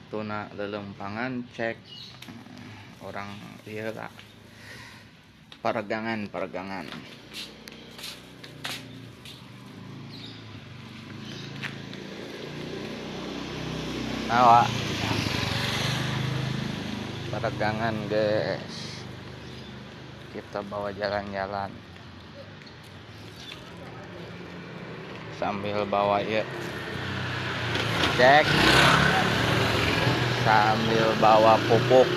waktuna lelempangan cek orang ieu lah peregangan nawa peregangan guys, kita bawa jalan-jalan sambil bawa ya cek sambil bawa pupuk,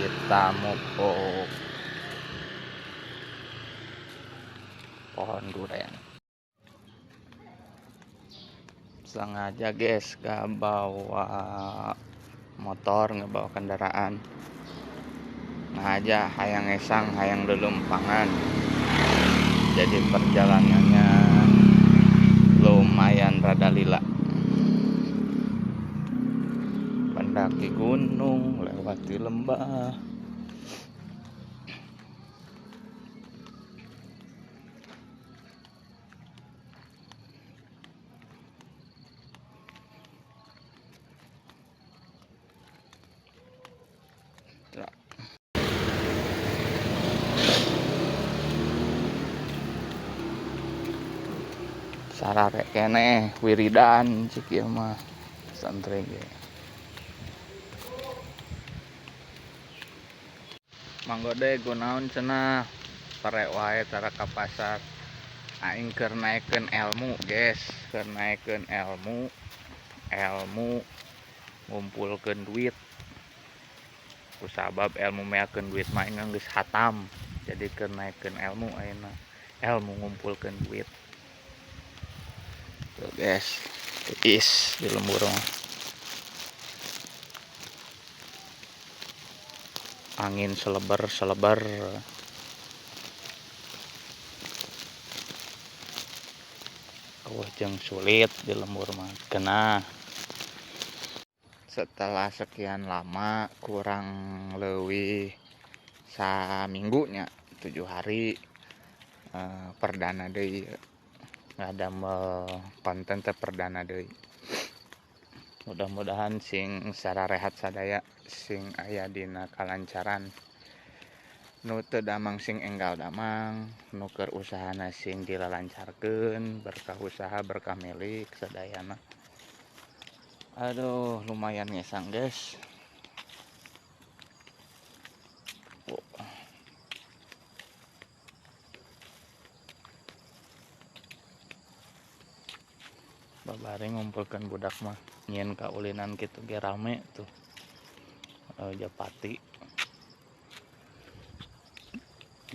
kita mupuk pohon durian. Sengaja guys gak bawa motor, gak bawa kendaraan, aja hayang esang hayang lelempangan, jadi perjalanannya lumayan rada lila, mendaki gunung, lewati lembah. Sarare kene wiridan cik ieu mah santri ge. Manggo deui kunaon cenah pare wae tara ka pasar. Aing keur naekeun ilmu, guys, keur naekeun ilmu ngumpulkeun duit. Kusabab ilmu meakeun duit mah aing geus hatam. Jadi keur naekeun ilmu ayeuna. Ilmu ngumpulkeun duit. Tuh guys, tiis di lembur mah. Angin seleber. Jeung sulit di lembur mah kena. Setelah sekian lama, kurang leuwih saminggunya 7 hari, perdana deui ngadamel konten teh perdana deui. Mudah-mudahan sing sararehat sadaya sing aya dina kalancaran, nu teu damang sing enggal damang, nu keur usahana sing dilalancarkeun, berkah usaha berkah milik sadayana. Aduh, lumayan ngesang guys. Babari ngumpulkeun budak mah nyieun kaulinan kitu ge rame tuh. Japati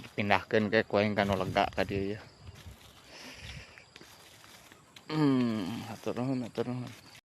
dipindahkeun ke kuaing kanu lega ka dieu. Hatur nuhun.